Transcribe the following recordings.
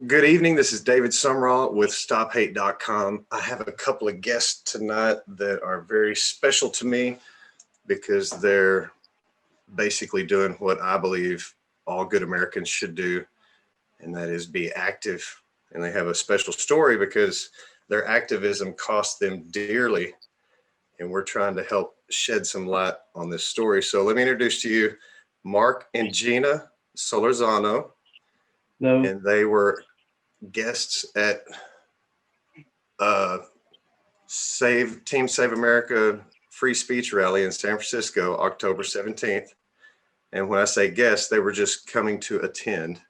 Good evening. This is David Summerall with StopHate.com. I have a couple of guests tonight that are very special to me because they're basically doing what I believe all good Americans should do, and that is be active. And they have a special story because their activism cost them dearly, and we're trying to help shed some light on this story. So let me introduce to you Marc and Gina Solorzano, Hello. and they were guests at Team Save America free speech rally in San Francisco, October 17th. And when I say guests, they were just coming to attend.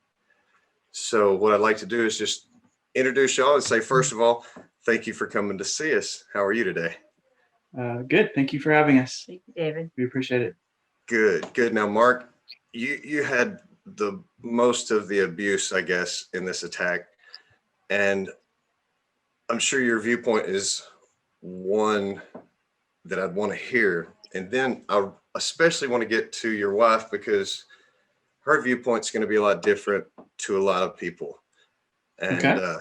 So what I'd like to do is just introduce y'all and say, first of all, thank you for coming to see us. How are you today? Good. Thank you for having us. Thank you, David. We appreciate it. Good. Now, Marc, you had the most of the abuse, I guess, in this attack. And I'm sure your viewpoint is one that I'd want to hear. And then I especially want to get to your wife because her viewpoint's going to be a lot different to a lot of people. And Okay.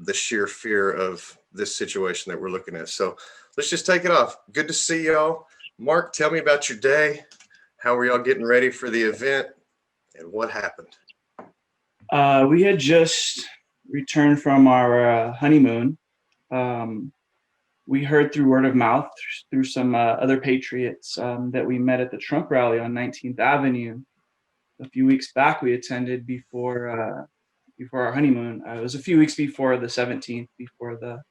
The sheer fear of this situation that we're looking at. So let's just take it off. Good to see y'all. Marc, tell me about your day. How were y'all getting ready for the event and what happened? We had just returned from our honeymoon. We heard through word of mouth through some other patriots that we met at the Trump rally on 19th Avenue a few weeks back. We attended before our honeymoon. It was a few weeks before the 17th, before the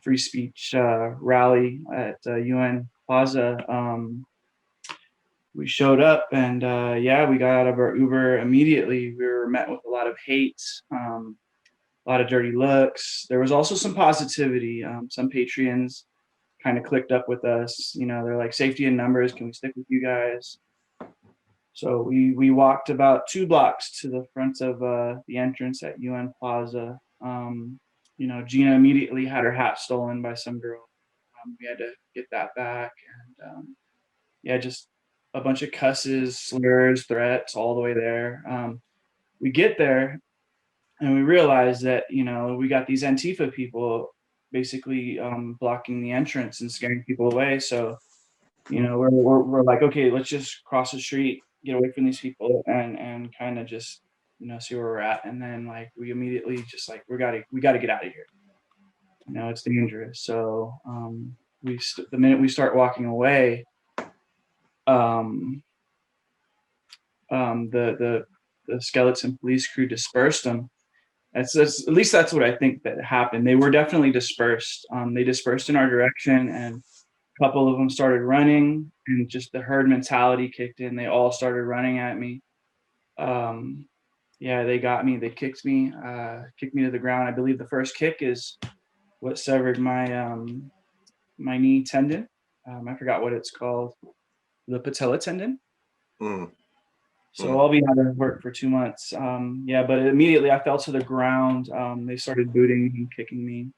free speech rally at UN Plaza. We showed up and we got out of our Uber immediately. We were met with a lot of hate, a lot of dirty looks. There was also some positivity. Some Patreons kind of clicked up with us. You know, they're like, safety in numbers. Can we stick with you guys? So we walked about 2 blocks to the front of the entrance at UN Plaza. Gina immediately had her hat stolen by some girl. We had to get that back. And just a bunch of cusses, slurs, threats all the way there. We get there and we realize that, we got these Antifa people basically blocking the entrance and scaring people away. So, we're like, okay, let's just cross the street, get away from these people and kind of just, see where we're at. And then like, we immediately just like, we gotta get out of here. It's dangerous. So the minute we start walking away, the skeleton police crew dispersed them. That's at least that's what I think that happened. They were definitely dispersed. They dispersed in our direction, and a couple of them started running, and just the herd mentality kicked in. They all started running at me. They got me. They kicked me to the ground. I believe the first kick is what severed my my knee tendon. I forgot what it's called. The patella tendon. So I'll be out of work for 2 months. But immediately I fell to the ground. They started booting and kicking me.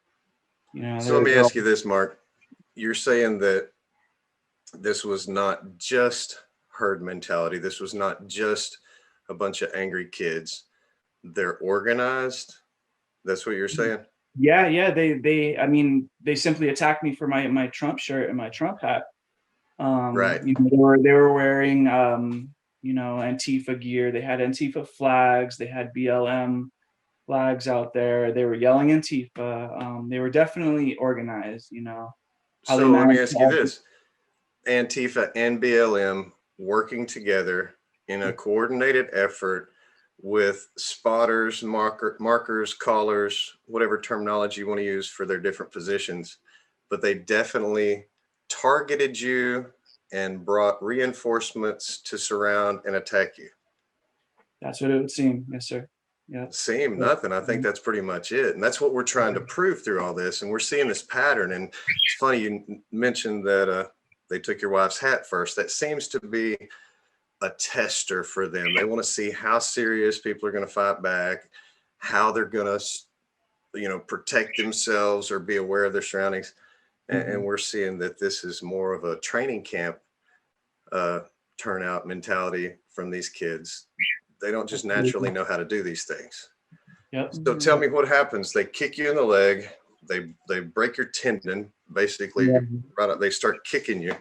So let me ask you this, Marc. You're saying that this was not just herd mentality. This was not just a bunch of angry kids. They're organized. That's what you're saying? Yeah. They simply attacked me for my Trump shirt and my Trump hat. Right. They were wearing Antifa gear. They had Antifa flags. They had BLM flags out there. They were yelling Antifa. They were definitely organized. So let me ask you this: Antifa and BLM working together in a coordinated effort with spotters, markers, callers, whatever terminology you want to use for their different positions, but they definitely targeted you and brought reinforcements to surround and attack you. That's what it would seem. Yes, sir. Yeah. Seem nothing. I think that's pretty much it. And that's what we're trying to prove through all this. And we're seeing this pattern. And it's funny you mentioned that they took your wife's hat first. That seems to be a tester for them. They want to see how serious people are going to fight back, how they're going to, protect themselves or be aware of their surroundings. And we're seeing that this is more of a training camp turnout mentality from these kids. They don't just naturally know how to do these things. Yep. So tell me what happens. They kick you in the leg. They break your tendon, basically. Yeah. Right up, they start kicking you. What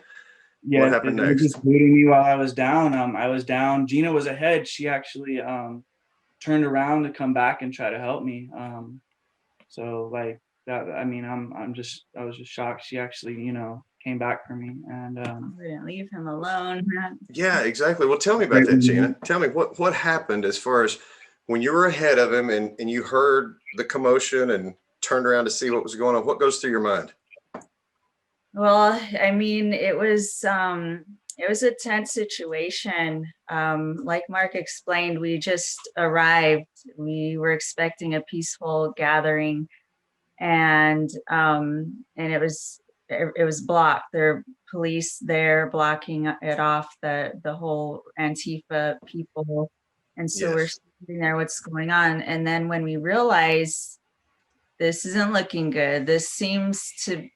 Yeah, happened they were next? just booting me while I was down. I was down. Gina was ahead. She actually turned around to come back and try to help me. So like that, I mean, I was just shocked. She actually, came back for me. And We didn't leave him alone. Yeah, exactly. Well, tell me about right that, when Gina. Tell me what happened as far as when you were ahead of him and you heard the commotion and turned around to see what was going on. What goes through your mind? Well, I mean, it was a tense situation. Like Mark explained, we just arrived. We were expecting a peaceful gathering, and it was blocked. There are police there blocking it off, the whole Antifa people. And so we're Yes. sitting there, what's going on? And then when we realize this isn't looking good, this seems to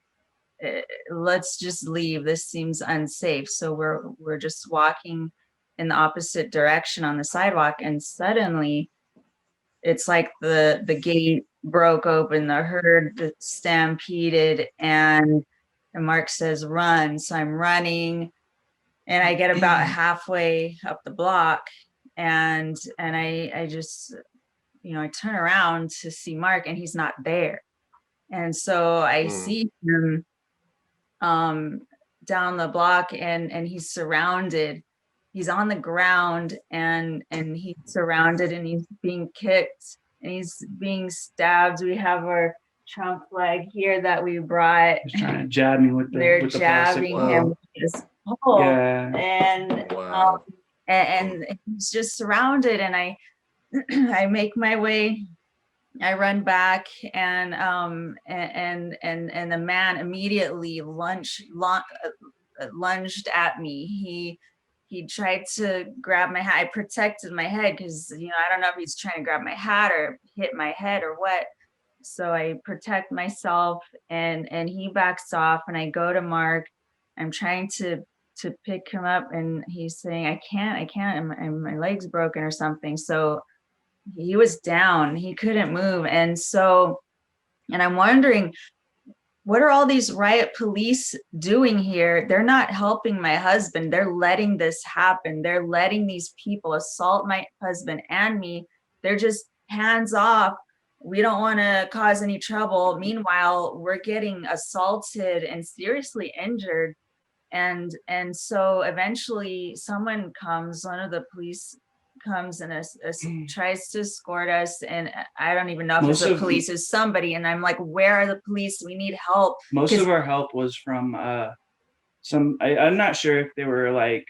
let's just leave. This seems unsafe. So we're just walking in the opposite direction on the sidewalk, and suddenly it's like the gate broke open, the herd stampeded, and Mark says run. So I'm running, and I get about halfway up the block, and I just, I turn around to see Mark, and he's not there. And so I Mm, see him um, down the block, and he's surrounded. He's on the ground, and he's surrounded, and he's being kicked, and he's being stabbed. We have our Trump flag here that we brought. was trying to jab me with They're the plastic jabbing him wow. pole. with this pole, Yeah. and Wow. and he's just surrounded, and I I make my way. I run back, and the man immediately lunged at me. He tried to grab my hat. I protected my head because I don't know if he's trying to grab my hat or hit my head or what. So I protect myself, and he backs off, and I go to Mark. I'm trying to pick him up, and he's saying, I can't, and my leg's broken or something. So he was down, he couldn't move. And I'm wondering, what are all these riot police doing here? They're not helping my husband. They're letting this happen. They're letting these people assault my husband and me. They're just hands off. We don't want to cause any trouble. Meanwhile, we're getting assaulted and seriously injured. And so eventually someone comes, one of the police comes, and tries to escort us, and I don't even know if it's Most the of police, is somebody, and I'm like, where are the police? We need help. most Because of our help was from I'm not sure if they were like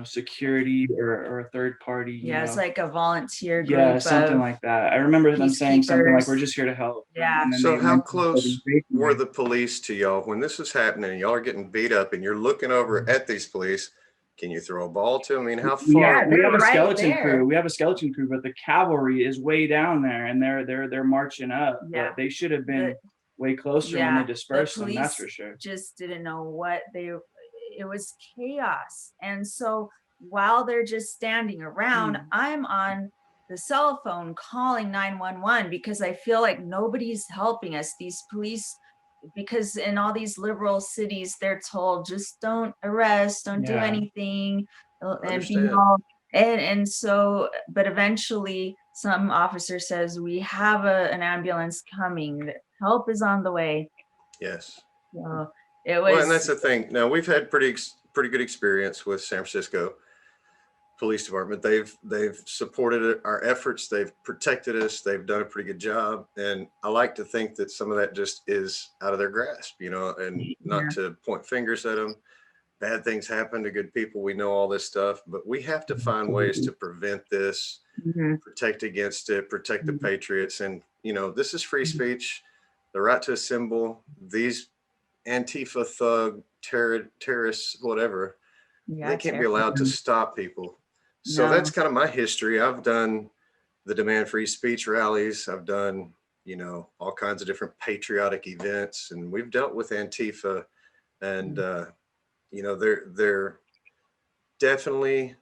security or a third party, yeah, it's like a volunteer yeah, group something of like that. I remember them saying something like, we're peacekeepers. just here to help. Yeah. And then So they how mentioned close were organization. the police to y'all when this was happening and y'all are getting beat up and you're looking over at these police? Can you throw a ball to them? I mean, how Yeah, far? We they're have a right skeleton there. crew. We have a skeleton crew, but the cavalry is way down there, and they're marching up. Yeah. But they should have been The- way closer when yeah, they dispersed them. That's police for sure. just didn't know what it was chaos. And so while they're just standing around, I'm on the cell phone calling 911 because I feel like nobody's helping us. These police, because in all these liberal cities, they're told just don't arrest, don't do Yeah. anything, and be Understand. all. And so, but eventually some officer says, we have an ambulance coming. Help is on the way. Yes. So it Well, and that's was, the thing. Now we've had pretty good experience with San Francisco Police Department. They've supported our efforts. They've protected us. They've done a pretty good job. And I like to think that some of that just is out of their grasp, and not yeah, to point fingers at them. Bad things happen to good people. We know all this stuff, but we have to find ways to prevent this, mhm, protect against it, protect the mhm. patriots. And, this is free speech, the right to assemble. These Antifa thug terrorists, whatever, they Yeah, can't be allowed to terrible. stop people. So that's No, kind of my history. I've done the demand free speech rallies. I've done, all kinds of different patriotic events, and we've dealt with Antifa, and they're definitely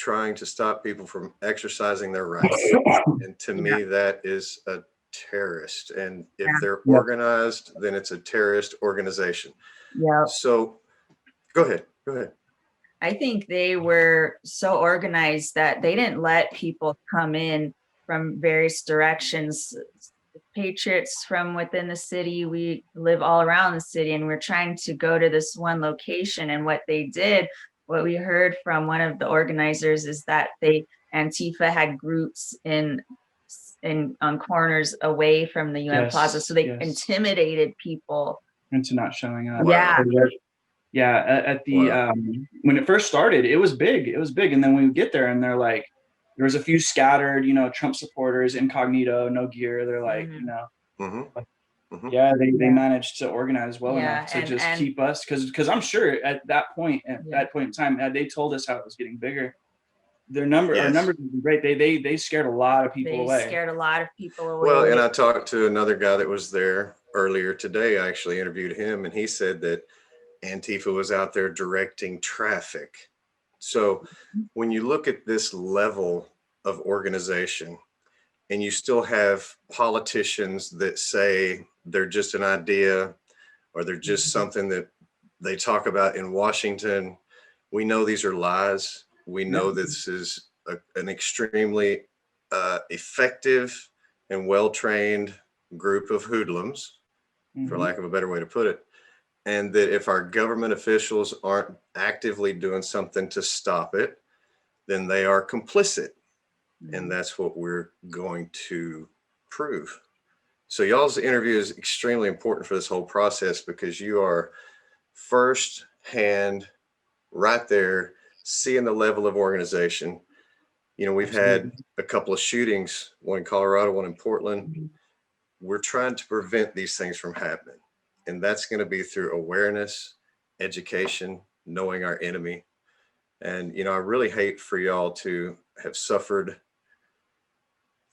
trying to stop people from exercising their rights. And to Yeah. me, that is a terrorist. And if Yeah. they're Yep. organized, then it's a terrorist organization. Yeah. So go ahead. Go ahead. I think they were so organized that they didn't let people come in from various directions. Patriots from within the city, we live all around the city, and we're trying to go to this one location. And what they did, what we heard from one of the organizers, is that Antifa had groups in on corners away from the UN Plaza, so they intimidated people into not showing up. Yeah. Yeah, at the when it first started, it was big. It was big, and then we get there, and they're like, there was a few scattered, Trump supporters, incognito, no gear. They're like, yeah, they managed to organize well enough to just keep us, because I'm sure at that point in time, they told us how it was getting bigger. Our numbers were great. They scared a lot of people away. They scared a lot of people away. Well, and I talked to another guy that was there earlier today. I actually interviewed him, and he said that Antifa was out there directing traffic. So when you look at this level of organization, and you still have politicians that say they're just an idea, or they're just something that they talk about in Washington, we know these are lies. We know this is an extremely effective and well-trained group of hoodlums, for lack of a better way to put it. And that if our government officials aren't actively doing something to stop it, then they are complicit. And that's what we're going to prove. So y'all's interview is extremely important for this whole process, because you are firsthand right there, seeing the level of organization. We've had a couple of shootings, one in Colorado, one in Portland. We're trying to prevent these things from happening. And that's going to be through awareness, education, knowing our enemy. And, I really hate for y'all to have suffered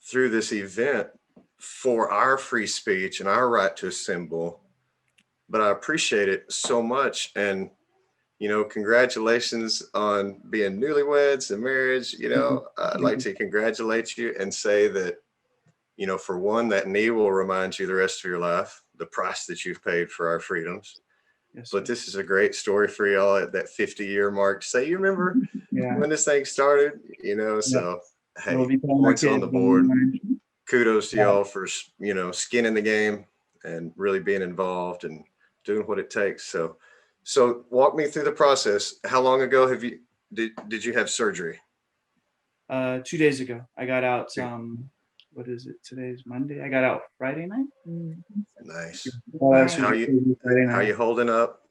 through this event for our free speech and our right to assemble. But I appreciate it so much. And, congratulations on being newlyweds and marriage. I'd like to congratulate you and say that, for one, that knee will remind you the rest of your life, the price that you've paid for our freedoms. But this is a great story for y'all at that 50-year mark. Say, you remember when this thing started, so hey, points on the board. Kudos to y'all for, skin in the game and really being involved and doing what it takes. So walk me through the process. How long ago did you have surgery? 2 days ago. I got out. What is it? Today's Monday. I got out Friday night. Nice. How are you holding up?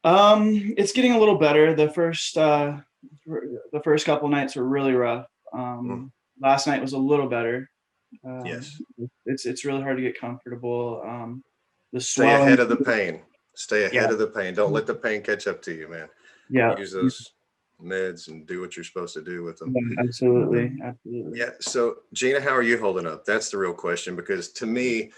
It's getting a little better. The first couple nights were really rough. Last night was a little better. Yes. It's really hard to get comfortable. Stay ahead of the pain. Stay ahead of the pain. Don't let the pain catch up to you, man. Yeah. Use those meds and do what you're supposed to do with them. Yeah, absolutely. Yeah. So Gina, how are you holding up? That's the real question, because to me,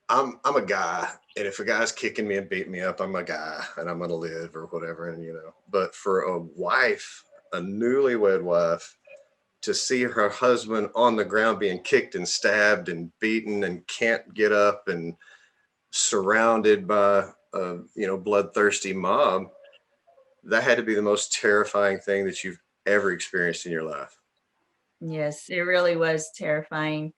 I'm a guy, and if a guy's kicking me and beating me up, I'm a guy and I'm gonna live or whatever. And but for a wife, a newlywed wife, to see her husband on the ground being kicked and stabbed and beaten and can't get up and surrounded by a bloodthirsty mob, that had to be the most terrifying thing that you've ever experienced in your life. Yes, it really was terrifying.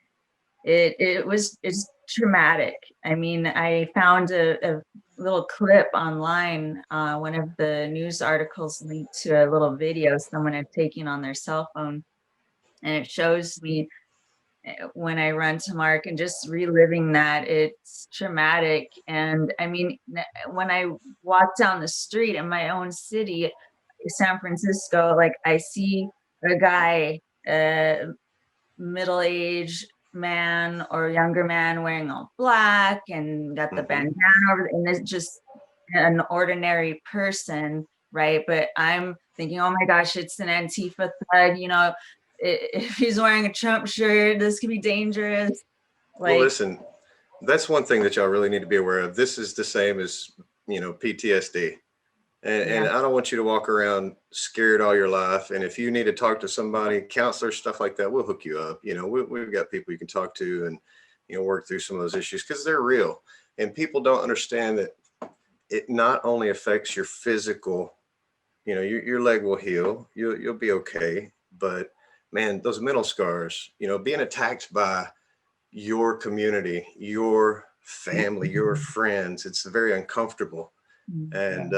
It's traumatic. I mean, I found a little clip online. One of the news articles linked to a little video someone had taken on their cell phone, and it shows me when I run to Marc and just reliving that. It's traumatic. And I mean, when I walk down the street in my own city, San Francisco, like I see a guy, middle-aged man or younger man wearing all black and got the bandana over, and it's just an ordinary person, right? But I'm thinking, oh my gosh, it's an Antifa thug, if he's wearing a Trump shirt, this could be dangerous. Well, listen, that's one thing that y'all really need to be aware of. This is the same as, PTSD. And I don't want you to walk around scared all your life. And if you need to talk to somebody, counselors, stuff like that, we'll hook you up. We've got people you can talk to and, work through some of those issues because they're real. And people don't understand that it not only affects your physical, your leg will heal, you'll be okay. But man, those mental scars, being attacked by your community, your family, your friends, it's very uncomfortable. And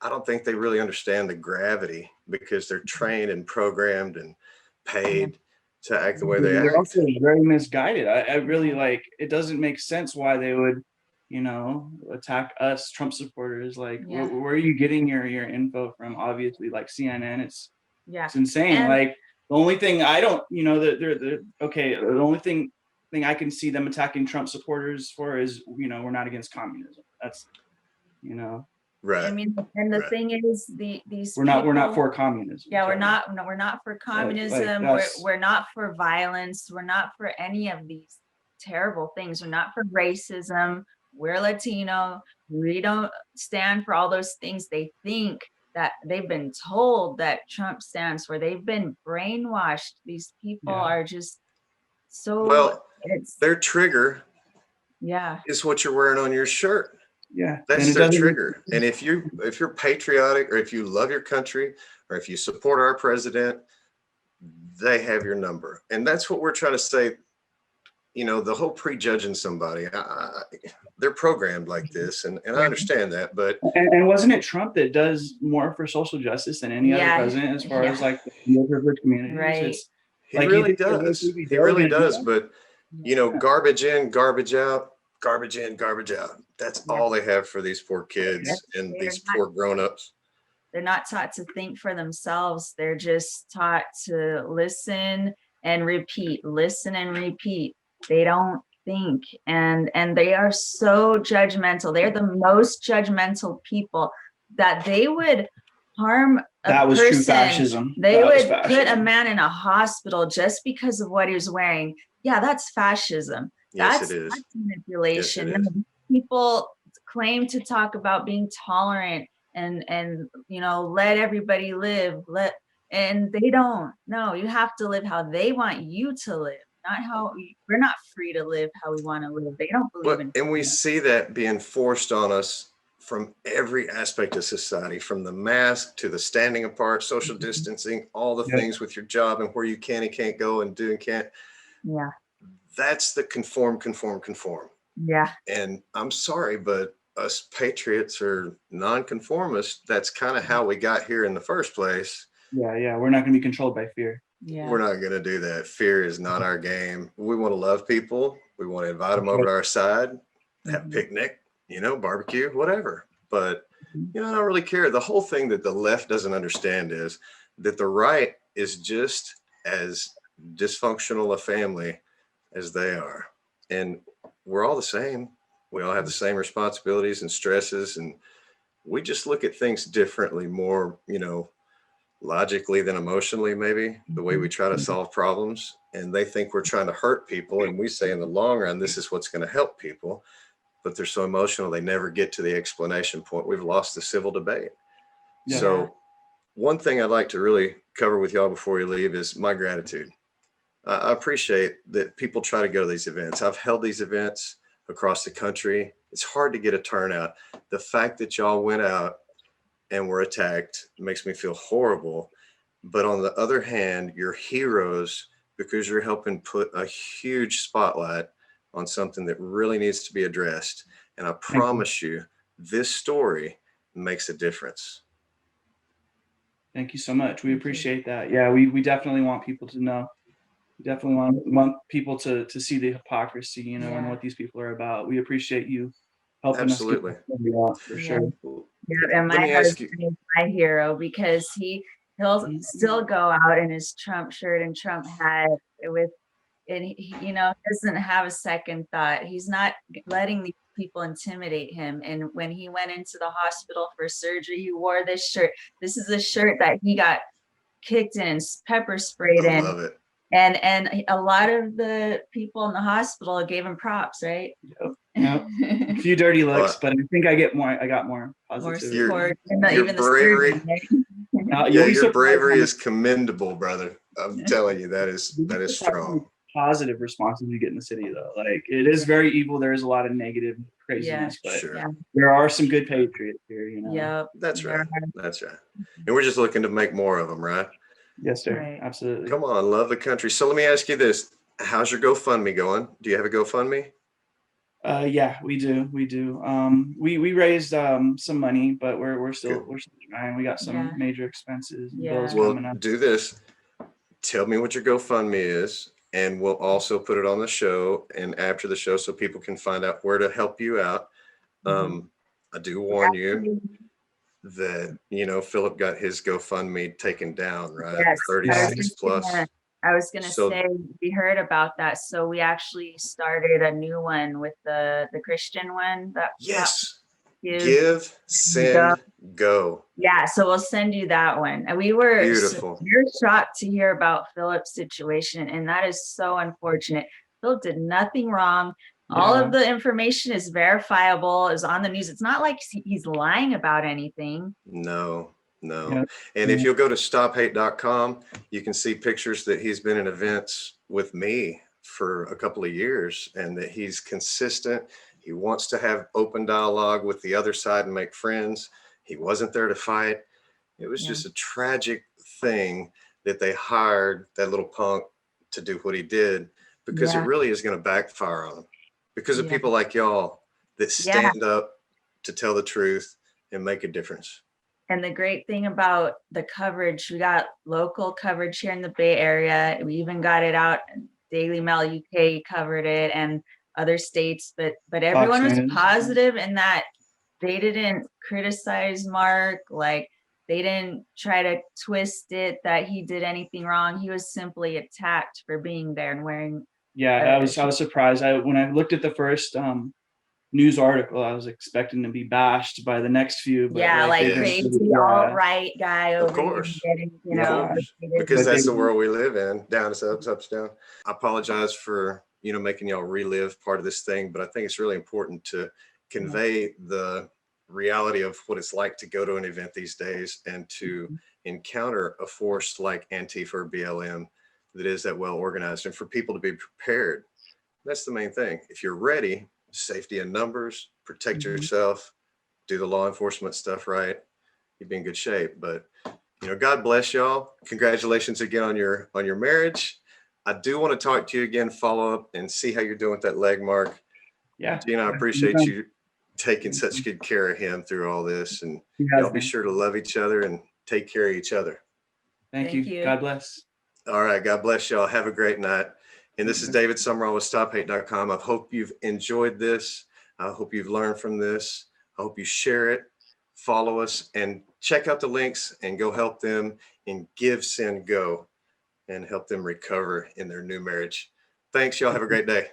I don't think they really understand the gravity because they're trained and programmed and paid to act the way they They're act. also very misguided. I really it doesn't make sense why they would, attack us Trump supporters. Like, where are you getting your info from? Obviously, like CNN, it's insane. And like the only thing I don't, they're okay. The only thing I can see them attacking Trump supporters for is, we're not against communism. That's, Right. I mean, and the thing is, these we're not for communism. Yeah, we're not for communism. We're not for violence. We're not for any of these terrible things. We're not for racism. We're Latino. We don't stand for all those things they think that they've been told that Trump stands for. They've been brainwashed. These people are just so. Well, their trigger Yeah. is what you're wearing on your shirt. Yeah, that's their trigger. And if you're patriotic, or if you love your country, or if you support our president, they have your number. And that's what we're trying to say. The whole prejudging somebody, they're programmed like this, and I understand that. But and wasn't it Trump that does more for social justice than any other president as far as like the privileged communities? Right. He really does. He really does. But garbage in, garbage out. Garbage in, garbage out. That's all they have for these poor kids and these poor grown-ups. They're not taught to think for themselves. They're just taught to listen and repeat, listen and repeat. They don't think, and they are so judgmental. They're the most judgmental people that they would harm a person. True fascism. They would put a man in a hospital just because of what he was wearing. Yeah, that's fascism. Yes, it is. That's manipulation. Yes, it is. People claim to talk about being tolerant and let everybody live. And they don't. No, you have to live how they want you to live, not how we're not free to live how we want to live. They don't believe in. And we see that being forced on us from every aspect of society, from the mask to the standing apart, social distancing, all the things with your job and where you can and can't go and do and can't. Yeah. That's the conform. Yeah. And I'm sorry, but us patriots or nonconformists, that's kind of how we got here in the first place. Yeah. We're not going to be controlled by fear. Yeah. We're not going to do that. Fear is not our game. We want to love people. We want to invite them over to our side, have a picnic, barbecue, whatever. But, I don't really care. The whole thing that the left doesn't understand is that the right is just as dysfunctional a family as they are. And we're all the same. We all have the same responsibilities and stresses. And we just look at things differently, more, logically than emotionally, maybe the way we try to solve problems. And they think we're trying to hurt people. And we say in the long run, this is what's going to help people. But they're so emotional, they never get to the explanation point. We've lost the civil debate. Yeah. So one thing I'd like to really cover with y'all before you leave is my gratitude. I appreciate that people try to go to these events. I've held these events across the country. It's hard to get a turnout. The fact that y'all went out and were attacked makes me feel horrible. But on the other hand, you're heroes because you're helping put a huge spotlight on something that really needs to be addressed. And I promise you, this story makes a difference. Thank you so much. We appreciate that. Yeah, we definitely want people to know. We definitely want people to see the hypocrisy, and what these people are about. We appreciate you helping us get out for sure. Yeah, and my husband is my hero because he'll still go out in his Trump shirt and Trump hat and he doesn't have a second thought. He's not letting these people intimidate him. And when he went into the hospital for surgery, he wore this shirt. This is a shirt that he got kicked in, pepper sprayed in. I love it. And a lot of the people in the hospital gave him props, right? Yep. Yep. A few dirty looks, Well, but I think I got more More positivity. support, and your even the bravery, surgeon, right? You'll yeah, be your surprised bravery how is commendable, brother. I'm telling you, that is strong. positive responses you get in the city, though. Like, it is very evil. There is a lot of negative craziness, but Sure. Yeah. there are some good patriots here, you know. Yep. That's there right. are- That's right. And we're just looking to make more of them, right? Yes, sir. Right. Absolutely. Come on, love the country. So let me ask you this. How's your GoFundMe going? Do you have a GoFundMe? Yeah, we do. We raised some money, but we're still Good. trying. We got some Yeah. major expenses and Yeah. bills Well, coming up. do this. Tell me what your GoFundMe is, and we'll also put it on the show and after the show so people can find out where to help you out. Mhm. I do warn you that, Philip got his GoFundMe taken down, right? Yes, 36 plus. I was gonna So say, we heard about that, so we actually started a new one with the Christian one that yes, give. give, send, go. Yeah, so we'll send you that one. And we were Beautiful. you're shocked to hear about Philip's situation, and that is so unfortunate. Philip did nothing wrong. All Yeah. of the information is verifiable, is on the news. It's not like he's lying about anything. No. Yeah. And if you'll go to stophate.com, you can see pictures that he's been in events with me for a couple of years and that he's consistent. He wants to have open dialogue with the other side and make friends. He wasn't there to fight. It was Yeah. just a tragic thing that they hired that little punk to do what he did, because it Yeah. really is going to backfire on him because of Yeah. people like y'all that Yeah. stand up to tell the truth and make a difference. And the great thing about the coverage, we got local coverage here in the Bay Area. We even got it out. Daily Mail UK covered it, and other states, but everyone was News. positive in that they didn't criticize Mark. Like, they didn't try to twist it that he did anything wrong. He was simply attacked for being there and wearing. Yeah, I was surprised. When I looked at the first news article, I was expecting to be bashed by the next few, but Yeah, like Yes. crazy yeah. alt-right guy Of over here course. getting, Of course. Because But that's they- the world we live in. Down is up, up's down. I apologize for, making y'all relive part of this thing, but I think it's really important to convey the reality of what it's like to go to an event these days and to encounter a force like Antifa or BLM that is that well organized, and for people to be prepared. That's the main thing. If you're ready, safety in numbers, protect Mhm. yourself, do the law enforcement stuff right, you'd be in good shape. But God bless y'all. Congratulations again on your marriage. I do want to talk to you again, follow up and see how you're doing with that leg, Mark. yeah. Gina, I appreciate you taking such good care of him through all this, and He has y'all be been. sure to love each other and take care of each other. Thank Thank you. you. God bless. All right. God bless y'all. Have a great night. And this is David Summerall with StopHate.com. I hope you've enjoyed this. I hope you've learned from this. I hope you share it, follow us, and check out the links and go help them and give, send, go, and help them recover in their new marriage. Thanks. Y'all have a great day.